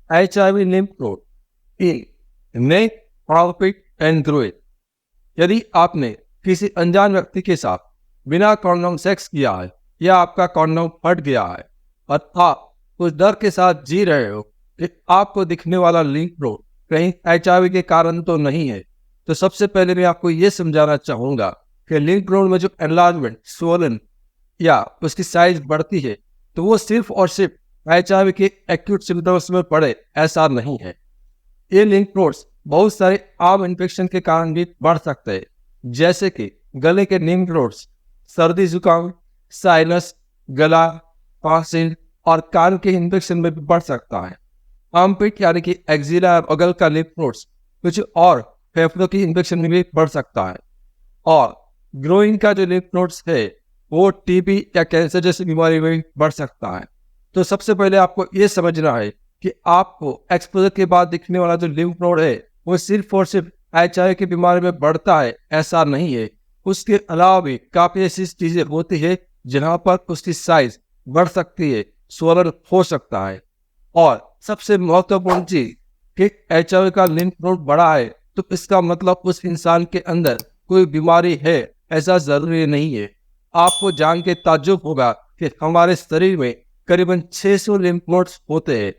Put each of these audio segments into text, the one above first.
HIV lymph node in neck, armpit and groin। यदि आपने किसी अनजान व्यक्ति के साथ बिना कॉन्डोम सेक्स किया है या आपका कॉन्डोम फट गया है और आप उस डर के साथ जी रहे हो कि आपको दिखने वाला लिंफ नोड कहीं HIV के कारण तो नहीं है, तो सबसे पहले मैं आपको ये समझाना चाहूंगा कि लिंफ नोड में जो एनलार्जमेंट, स्वोलन या उसकी साइज बढ़ती है तो वो सिर्फ और सिर्फ HIV के एक्यूट सिम्टम्स में पड़े ऐसा नहीं है। ये लिंफ नोड्स बहुत सारे आम इन्फेक्शन के कारण भी बढ़ सकते हैं, जैसे कि गले के लिंफ नोड्स, सर्दी जुकाम, साइनस, गला, टॉन्सिल और कान के इन्फेक्शन में भी बढ़ सकता है। आर्मपिट यानी कि एक्जिला और बगल का लिंफ नोड्स कुछ और फेफड़ों की इन्फेक्शन में भी बढ़ सकता है। और ग्रोइन का जो लिंफ नोड्स है वो टीबी या कैंसर जैसी बीमारी में बढ़ सकता है। तो सबसे पहले आपको ये समझना है कि आपको एक्सपोजर के बाद दिखने वाला जो लिम्फ नोड है वो सिर्फ और सिर्फ HIV की बीमारी में बढ़ता है ऐसा नहीं है। उसके अलावा भी काफी ऐसी चीजें होती है जहां पर उसकी साइज बढ़ सकती है, स्वोलन हो सकता है। और सबसे महत्वपूर्ण चीज कि HIV का लिम्फ नोड बड़ा है तो इसका मतलब उस इंसान के अंदर कोई बीमारी है ऐसा जरूरी नहीं है। आपको जान के ताज्जुब होगा कि हमारे शरीर में करीबन 600 लिम्फ नोड्स होते हैं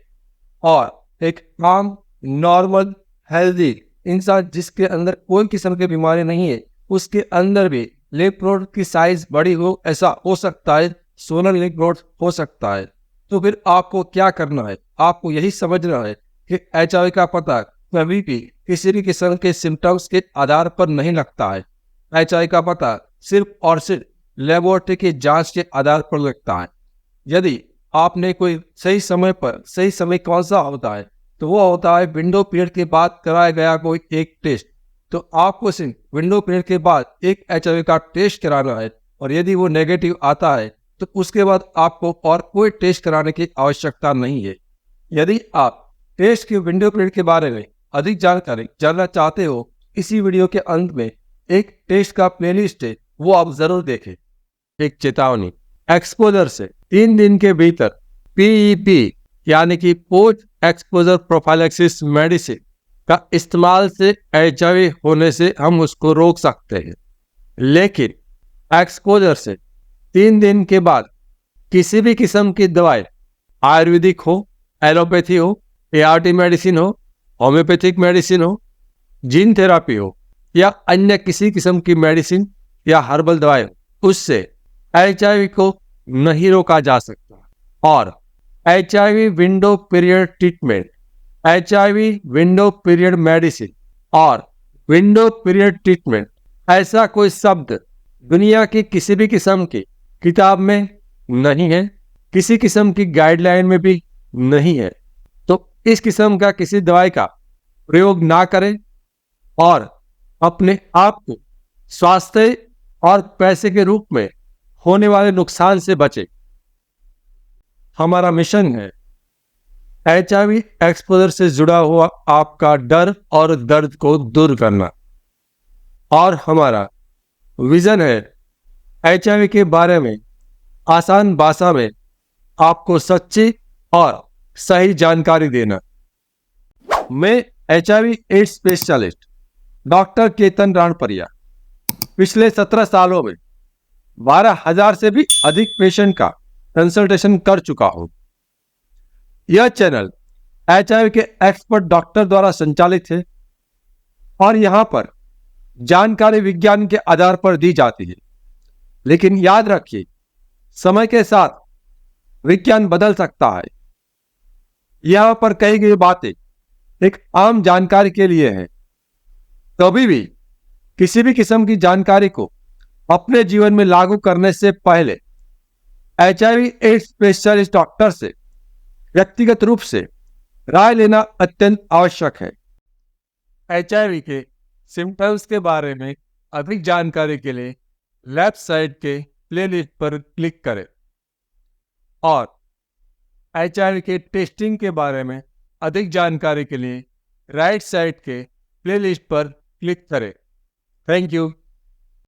और एक आम, नॉर्मल, हेल्दी इंसान जिसके अंदर कोई किस्म की बीमारी नहीं है उसके अंदर भी लिम्फ नोड की साइज बड़ी हो ऐसा हो सकता है, सोलर लिम्फ नोड हो सकता है। तो फिर आपको क्या करना है? आपको यही समझना है कि HIV का पता कभी भी किसी भी किस्म के सिम्टम्स के आधार पर नहीं लगता है। HIV का पता सिर्फ और सिर्फ लेबोरेटरी की जांच के आधार पर लगता है। यदि आपने कोई सही समय कौन सा होता है तो वो होता है विंडो पीरियड के बाद कराया गया कोई एक टेस्ट। तो आपको सिर्फ विंडो पीरियड के बाद एक HIV का टेस्ट कराना है और यदि वो नेगेटिव आता है तो उसके बाद आपको और कोई टेस्ट कराने की आवश्यकता नहीं है। यदि आप टेस्ट के विंडो पीरियड के बारे में अधिक जानकारी जानना चाहते हो, इसी वीडियो के अंत में एक टेस्ट का प्लेलिस्ट है वो आप जरूर देखें। एक चेतावनी, एक्सपोजर से 3 दिन के भीतर PEP यानी कि पोस्ट एक्सपोजर प्रोफाइलैक्सिस मेडिसिन का इस्तेमाल से HIV होने से हम उसको रोक सकते हैं। लेकिन एक्सपोजर से 3 दिन के बाद किसी भी किस्म की दवाई, आयुर्वेदिक हो, एलोपैथी हो, ART मेडिसिन हो, होम्योपैथिक मेडिसिन हो, जीन थेरापी हो या अन्य किसी किस्म की मेडिसिन या हर्बल दवाई हो, उससे HIV को नहीं रोका जा सकता। और HIV window period treatment, HIV window period medicine और विंडो पीरियड ट्रीटमेंट ऐसा कोई शब्द दुनिया की किसी भी किस्म की किताब में नहीं है, किसी किस्म की गाइडलाइन में भी नहीं है। तो इस किस्म का किसी दवाई का प्रयोग ना करें और अपने आप को स्वास्थ्य और पैसे के रूप में होने वाले नुकसान से बचे। हमारा मिशन है HIV एक्सपोजर से जुड़ा हुआ आपका डर और दर्द को दूर करना, और हमारा विजन है HIV के बारे में आसान भाषा में आपको सच्ची और सही जानकारी देना। मैं HIV AIDS specialist doctor Ketan Ranpariya पिछले 17 सालों में 12,000 से भी अधिक पेशेंट का कंसल्टेशन कर चुका हूं। यह चैनल HIV के एक्सपर्ट डॉक्टर द्वारा संचालित है और यहां पर जानकारी विज्ञान के आधार पर दी जाती है। लेकिन याद रखिए, समय के साथ विज्ञान बदल सकता है। यहां पर कही गई बातें एक आम जानकारी के लिए है। कभी भी किसी भी किस्म की जानकारी को अपने जीवन में लागू करने से पहले HIV एड्स स्पेशलिस्ट डॉक्टर से व्यक्तिगत रूप से राय लेना अत्यंत आवश्यक है। HIV के सिम्टम्स के बारे में अधिक जानकारी के लिए लेफ्ट साइड के प्लेलिस्ट पर क्लिक करें और HIV के टेस्टिंग के बारे में अधिक जानकारी के लिए राइट साइड के प्लेलिस्ट पर क्लिक करें। Thank you.